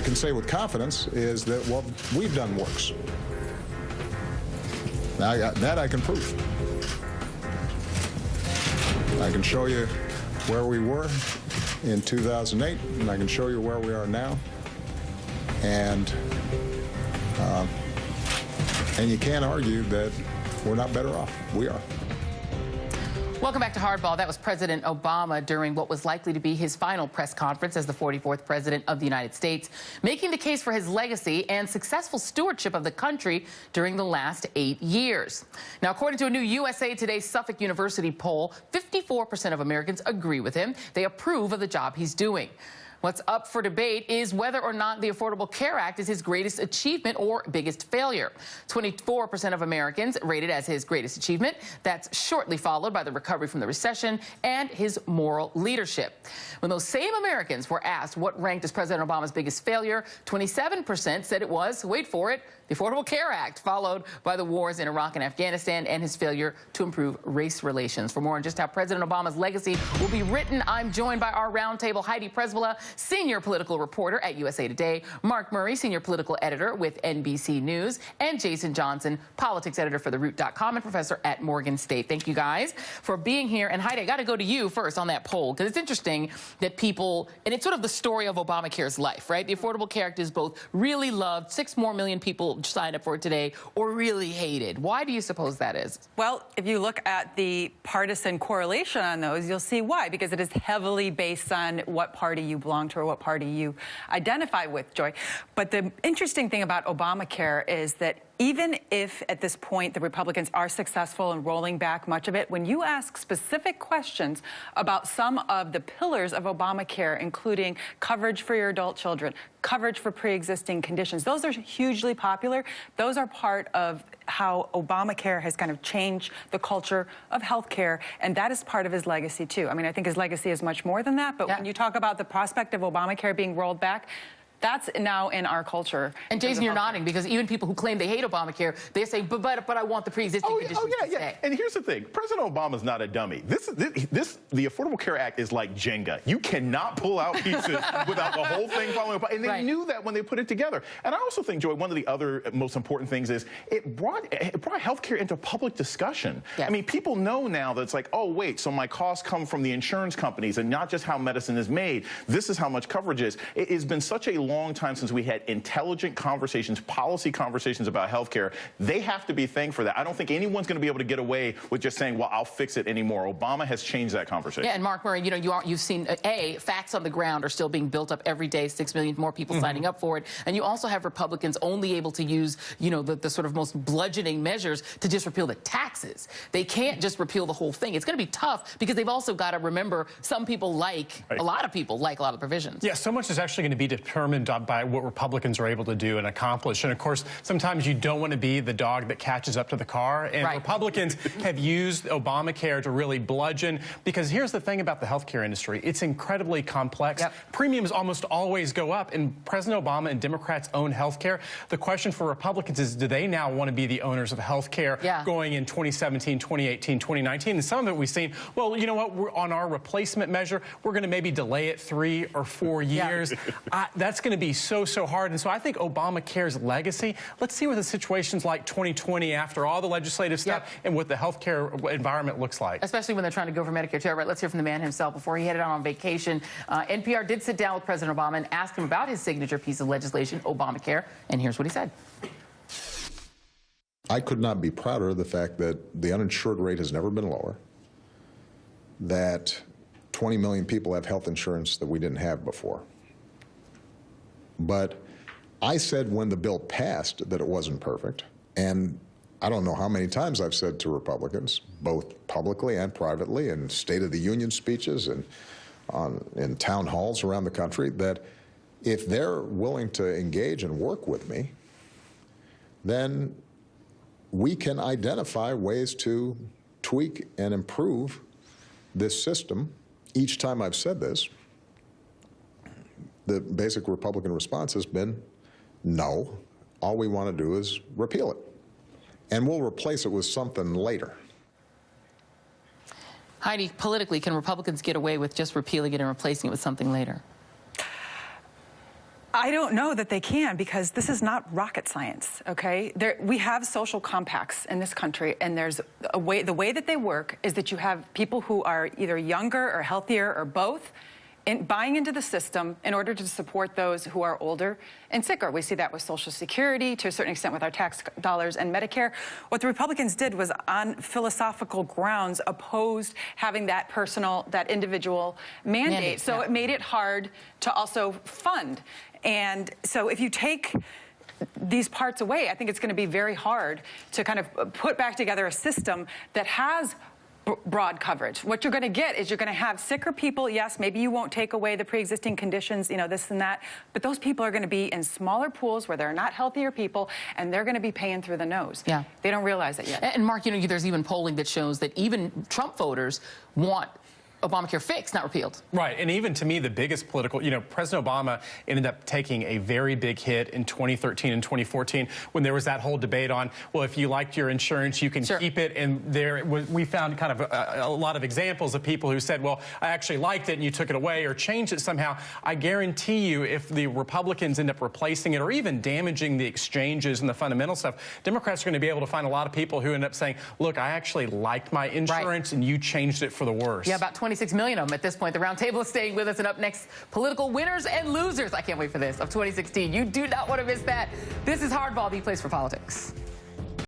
can say with confidence is that what we've done works. That I can prove. I can show you where we were in 2008, and I can show you where we are now. And you can't argue that we're not better off. We are. Welcome back to Hardball. That was President Obama during what was likely to be his final press conference as the 44th President of the United States, making the case for his legacy and successful stewardship of the country during the last 8 years. Now, according to a new USA Today Suffolk University poll, 54% of Americans agree with him. They approve of the job he's doing. What's up for debate is whether or not the Affordable Care Act is his greatest achievement or biggest failure. 24% of Americans rate it as his greatest achievement. That's shortly followed by the recovery from the recession and his moral leadership. When those same Americans were asked what ranked as President Obama's biggest failure, 27% said it was, wait for it, the Affordable Care Act, followed by the wars in Iraq and Afghanistan and his failure to improve race relations. For more on just how President Obama's legacy will be written, I'm joined by our roundtable, Heidi, senior political reporter at USA Today, Mark Murray, senior political editor with NBC News, and Jason Johnson, politics editor for TheRoot.com and professor at Morgan State. Thank you guys for being here. And Heidi, I got to go to you first on that poll, because it's interesting that people, and it's sort of the story of Obamacare's life, right? The Affordable Care Act is both really loved, 6 more million people signed up for it today, or really hated. Why do you suppose that is? Well, if you look at the partisan correlation on those, you'll see why, because it is heavily based on what party you belong to or what party you identify with, Joy. But the interesting thing about Obamacare is that even if at this point the Republicans are successful in rolling back much of it, when you ask specific questions about some of the pillars of Obamacare, including coverage for your adult children, coverage for pre-existing conditions, those are hugely popular. Those are part of how Obamacare has kind of changed the culture of healthcare, and that is part of his legacy too. I mean, I think his legacy is much more than that, but when you talk about the prospect of Obamacare being rolled back, that's now in our culture. And Jason, you're nodding, because even people who claim they hate Obamacare, they say, but I want the pre-existing conditions to stay. And here's the thing. President Obama's not a dummy. The Affordable Care Act is like Jenga. You cannot pull out pieces without the whole thing falling apart. And they knew that when they put it together. And I also think, Joy, one of the other most important things is it brought healthcare into public discussion. Yes. I mean, people know now that it's like, oh, wait, so my costs come from the insurance companies and not just how medicine is made. This is how much coverage is. It has been such a long time since we had intelligent conversations, policy conversations about healthcare. They have to be thanked for that. I don't think anyone's going to be able to get away with just saying, well, I'll fix it anymore. Obama has changed that conversation. Yeah, and Mark Murray, you know, you've seen, facts on the ground are still being built up every day, 6 million more people signing up for it. And you also have Republicans only able to use, you know, the sort of most bludgeoning measures to just repeal the taxes. They can't just repeal the whole thing. It's going to be tough, because they've also got to remember some people like, a lot of people like a lot of the provisions. Yeah, so much is actually going to be determined by what Republicans are able to do and accomplish. And of course, sometimes you don't want to be the dog that catches up to the car. And Republicans have used Obamacare to really bludgeon, because here's the thing about the healthcare industry. It's incredibly complex. Premiums almost always go up. And President Obama and Democrats own healthcare. The question for Republicans is, do they now want to be the owners of healthcare going in 2017, 2018, 2019? And some of it we've seen, well, you know what, we're on our replacement measure, we're going to maybe delay it 3 or 4 years. That's going to be so hard. And so I think Obamacare's legacy, let's see what the situation's like 2020 after all the legislative stuff and what the healthcare environment looks like. Especially when they're trying to go for Medicare too. All right, let's hear from the man himself before he headed out on vacation. NPR did sit down with President Obama and ask him about his signature piece of legislation, Obamacare, and here's what he said. I could not be prouder of the fact that the uninsured rate has never been lower, that 20 million people have health insurance that we didn't have before. But I said when the bill passed that it wasn't perfect, and I don't know how many times I've said to Republicans, both publicly and privately, in State of the Union speeches and in town halls around the country, that if they're willing to engage and work with me, then we can identify ways to tweak and improve this system. Each time I've said this, the basic Republican response has been, no, all we want to do is repeal it. And we'll replace it with something later. Heidi, politically, can Republicans get away with just repealing it and replacing it with something later? I don't know that they can, because this is not rocket science, okay? We have social compacts in this country, and there's a way, the way that they work is that you have people who are either younger or healthier or both buying into the system in order to support those who are older and sicker. We see that with Social Security, to a certain extent with our tax dollars and Medicare. What the Republicans did was, on philosophical grounds, opposed having that personal, that individual mandate. So it made it hard to also fund. And so if you take these parts away, I think it's going to be very hard to kind of put back together a system that has broad coverage. What you're going to get is you're going to have sicker people. Yes, maybe you won't take away the pre-existing conditions, you know, this and that, but those people are going to be in smaller pools where they're not healthier people, and they're going to be paying through the nose. Yeah. They don't realize it yet. And Mark, you know, there's even polling that shows that even Trump voters want Obamacare fixed, not repealed. Right, and even to me, the biggest political, you know, President Obama ended up taking a very big hit in 2013 and 2014 when there was that whole debate on, well, if you liked your insurance, you can keep it. And there we found kind of a lot of examples of people who said, well, I actually liked it and you took it away or changed it somehow. I guarantee you, if the Republicans end up replacing it or even damaging the exchanges and the fundamental stuff, Democrats are going to be able to find a lot of people who end up saying, look, I actually liked my insurance and you changed it for the worse. Yeah, about 26 million of them at this point. The round table is staying with us, and up next, political winners and losers, I can't wait for this, of 2016. You do not want to miss that. This is Hardball, the place for politics.